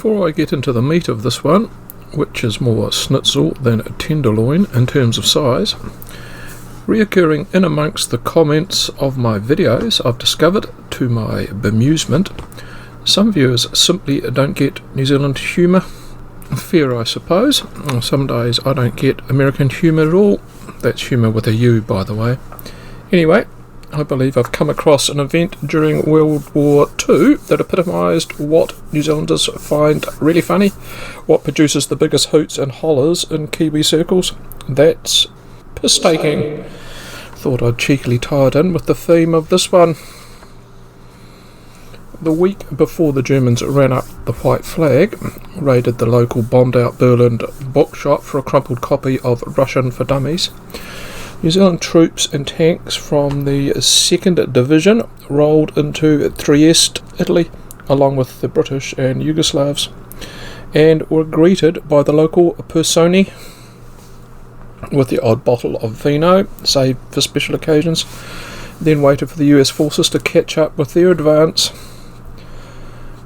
Before I get into the meat of this one, which is more schnitzel than tenderloin in terms of size, reoccurring in amongst the comments of my videos, I've discovered, to my bemusement, some viewers simply don't get New Zealand humour. Fair, I suppose. Some days I don't get American humour at all. That's humour with a U, by the way. Anyway, I believe I've come across an event during World War II that epitomised what New Zealanders find really funny, what produces the biggest hoots and hollers in Kiwi circles. That's piss-taking. Thought I'd cheekily tie it in with the theme of this one. The week before the Germans ran up the white flag, raided the local bombed-out Berlin bookshop for a crumpled copy of Russian for Dummies, New Zealand troops and tanks from the 2nd Division rolled into Trieste, Italy, along with the British and Yugoslavs, and were greeted by the local personi with the odd bottle of vino, saved for special occasions, then waited for the US forces to catch up with their advance.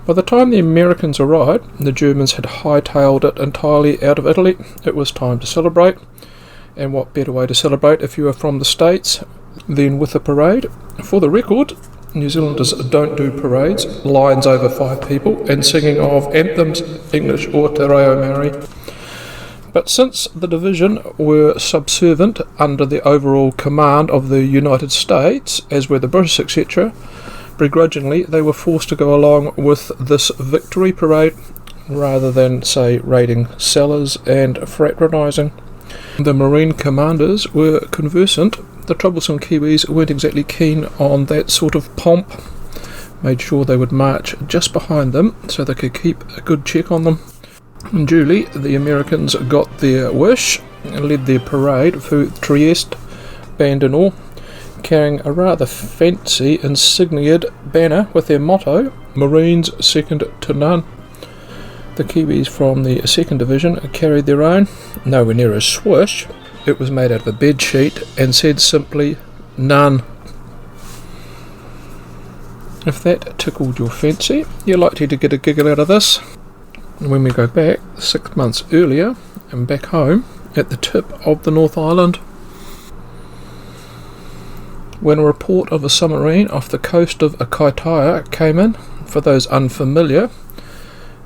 By the time the Americans arrived, the Germans had hightailed it entirely out of Italy. It was time to celebrate. And what better way to celebrate if you are from the States than with a parade? For the record, New Zealanders don't do parades, lines over 5 people, and singing of anthems, English or Te Reo Maori. But since the division were subservient under the overall command of the United States, as were the British, etc., begrudgingly they were forced to go along with this victory parade rather than, say, raiding cellars and fraternising. The Marine commanders were conversant. The troublesome Kiwis weren't exactly keen on that sort of pomp, made sure they would march just behind them so they could keep a good check on them. And duly, the Americans got their wish and led their parade through Trieste, band and all, carrying a rather fancy insigniaed banner with their motto, Marines second to none. The Kiwis from the 2nd Division carried their own, nowhere near a swoosh. It was made out of a bed sheet and said simply, none. If that tickled your fancy, you're likely to get a giggle out of this. When we go back 6 months earlier and back home at the tip of the North Island, when a report of a submarine off the coast of Kaitaia came in. For those unfamiliar,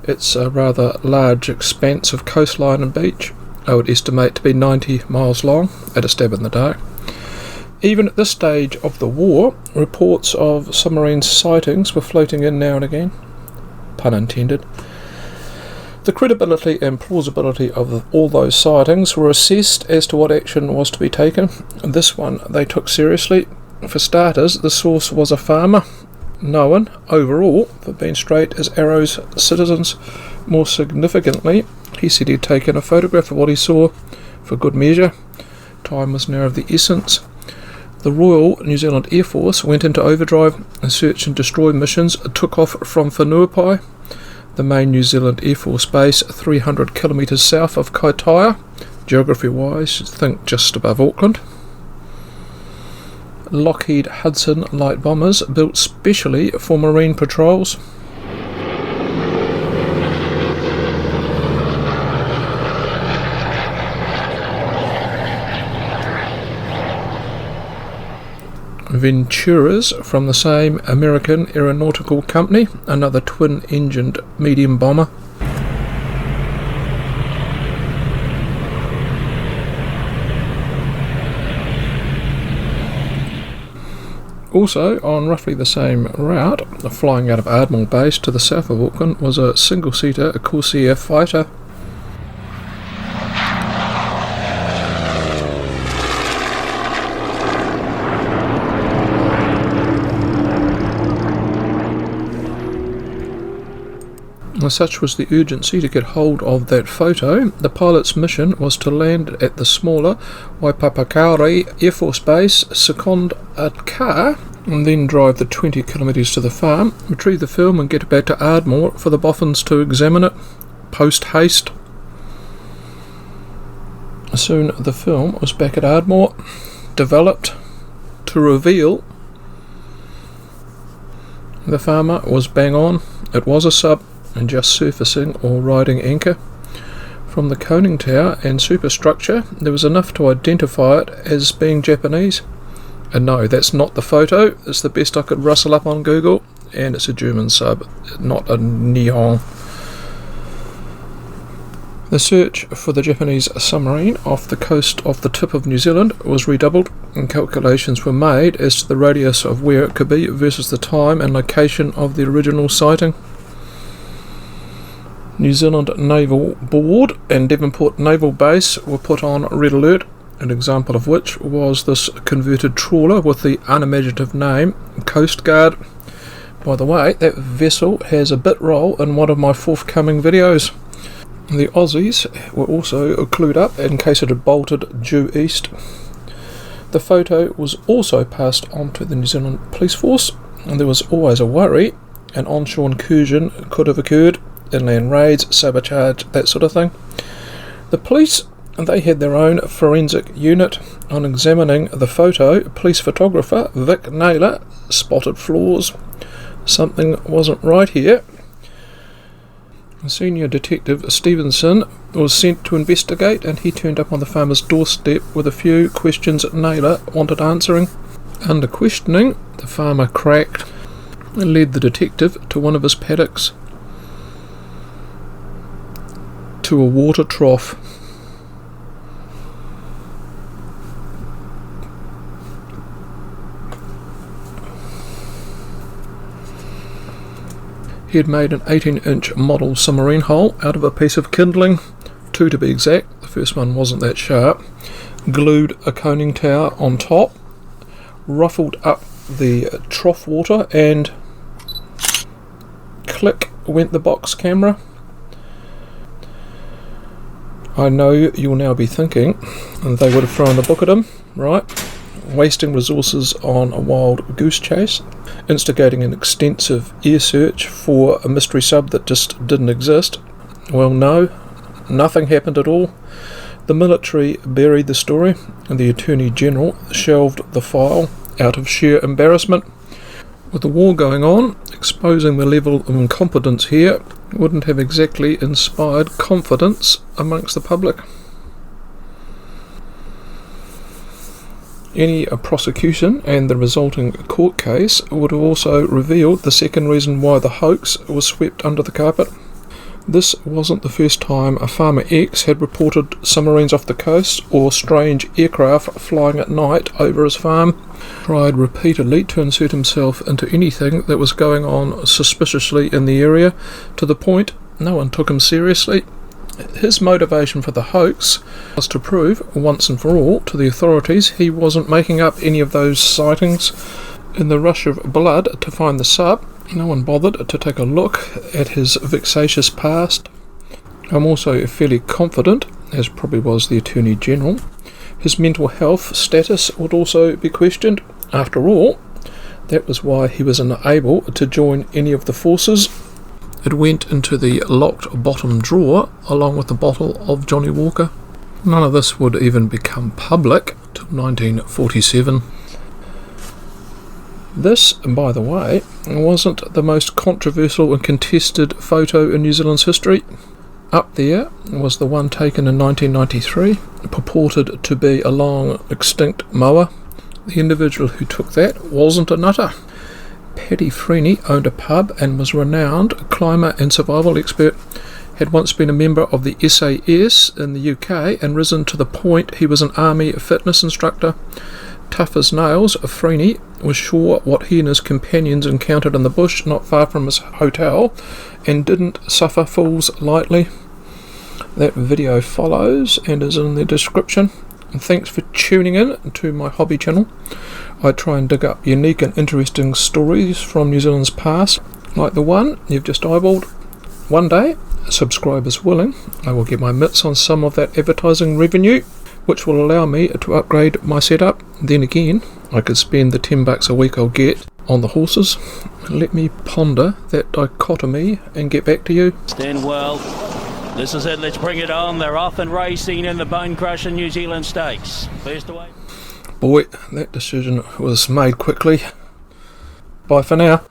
it's a rather large expanse of coastline and beach. I would estimate to be 90 miles long at a stab in the dark. Even at this stage of the war, reports of submarine sightings were floating in now and again. Pun intended. The credibility and plausibility of all those sightings were assessed as to what action was to be taken. This one they took seriously. For starters, the source was a farmer, known, overall, for being straight as arrows citizens. More significantly, he said he'd taken a photograph of what he saw, for good measure. Time was now of the essence. The Royal New Zealand Air Force went into overdrive, and search and destroy missions took off from Whanuapai, the main New Zealand Air Force base 300 kilometres south of Kaitaia, geography-wise, think just above Auckland. Lockheed Hudson light bombers built specially for marine patrols. Venturas from the same American aeronautical company, another twin-engined medium bomber. Also, on roughly the same route, flying out of Ardmore Base to the south of Auckland, was a single-seater Corsair fighter. As such was the urgency to get hold of that photo, the pilot's mission was to land at the smaller Waipapakauri Air Force Base, second a car, and then drive the 20 kilometres to the farm, retrieve the film and get it back to Ardmore for the boffins to examine it, post-haste. Soon the film was back at Ardmore, developed to reveal the farmer was bang on. It was a sub. and just surfacing or riding anchor. From the conning tower and superstructure, there was enough to identify it as being Japanese. And no, that's not the photo. It's the best I could rustle up on Google, and it's a German sub, not a Nihon. The search for the Japanese submarine off the coast of the tip of New Zealand was redoubled, and calculations were made as to the radius of where it could be versus the time and location of the original sighting. New Zealand Naval Board and Devonport Naval Base were put on red alert, an example of which was this converted trawler with the unimaginative name Coast Guard. By the way, that vessel has a bit roll in one of my forthcoming videos. The Aussies were also clued up in case it had bolted due east. The photo was also passed on to the New Zealand Police Force, and there was always a worry an onshore incursion could have occurred, inland raids, sabotage, that sort of thing. The police, they had their own forensic unit. On examining the photo, police photographer Vic Naylor spotted flaws. Something wasn't right here. Senior Detective Stevenson was sent to investigate, and he turned up on the farmer's doorstep with a few questions Naylor wanted answering. Under questioning, the farmer cracked and led the detective to one of his paddocks, to a water trough. He had made an 18-inch model submarine hull out of a piece of kindling, 2 to be exact, the first one wasn't that sharp, glued a conning tower on top, ruffled up the trough water, and click went the box camera. I know you'll now be thinking, and they would have thrown the book at him, right? Wasting resources on a wild goose chase, instigating an extensive air search for a mystery sub that just didn't exist. Well, no, nothing happened at all. The military buried the story, and the Attorney General shelved the file out of sheer embarrassment. With the war going on, exposing the level of incompetence here wouldn't have exactly inspired confidence amongst the public. Any prosecution and the resulting court case would have also revealed the second reason why the hoax was swept under the carpet. This wasn't the first time a Farmer X had reported submarines off the coast or strange aircraft flying at night over his farm. Tried repeatedly to insert himself into anything that was going on suspiciously in the area, to the point no one took him seriously. His motivation for the hoax was to prove, once and for all, to the authorities he wasn't making up any of those sightings. In the rush of blood to find the sub, no one bothered to take a look at his vexatious past. I'm also fairly confident, as probably was the Attorney General, his mental health status would also be questioned. After all, that was why he was unable to join any of the forces. It went into the locked bottom drawer along with the bottle of Johnny Walker. None of this would even become public till 1947. This, by the way, wasn't the most controversial and contested photo in New Zealand's history. Up there was the one taken in 1993, purported to be a long extinct moa. The individual who took that wasn't a nutter. Paddy Freeney owned a pub and was a renowned climber and survival expert. Had once been a member of the SAS in the UK and risen to the point he was an army fitness instructor. Tough as nails, Freeney was sure what he and his companions encountered in the bush not far from his hotel, and didn't suffer fools lightly. That video follows and is in the description. And thanks for tuning in to my hobby channel. I try and dig up unique and interesting stories from New Zealand's past, like the one you've just eyeballed. One day, subscribers willing, I will get my mitts on some of that advertising revenue, which will allow me to upgrade my setup. Then again, I could spend the $10 a week I'll get on the horses. Let me ponder that dichotomy and get back to you. Stand well. This is it. Let's bring it on. They're off and racing in the Bone Crusher New Zealand Stakes. First away. Boy, that decision was made quickly. Bye for now.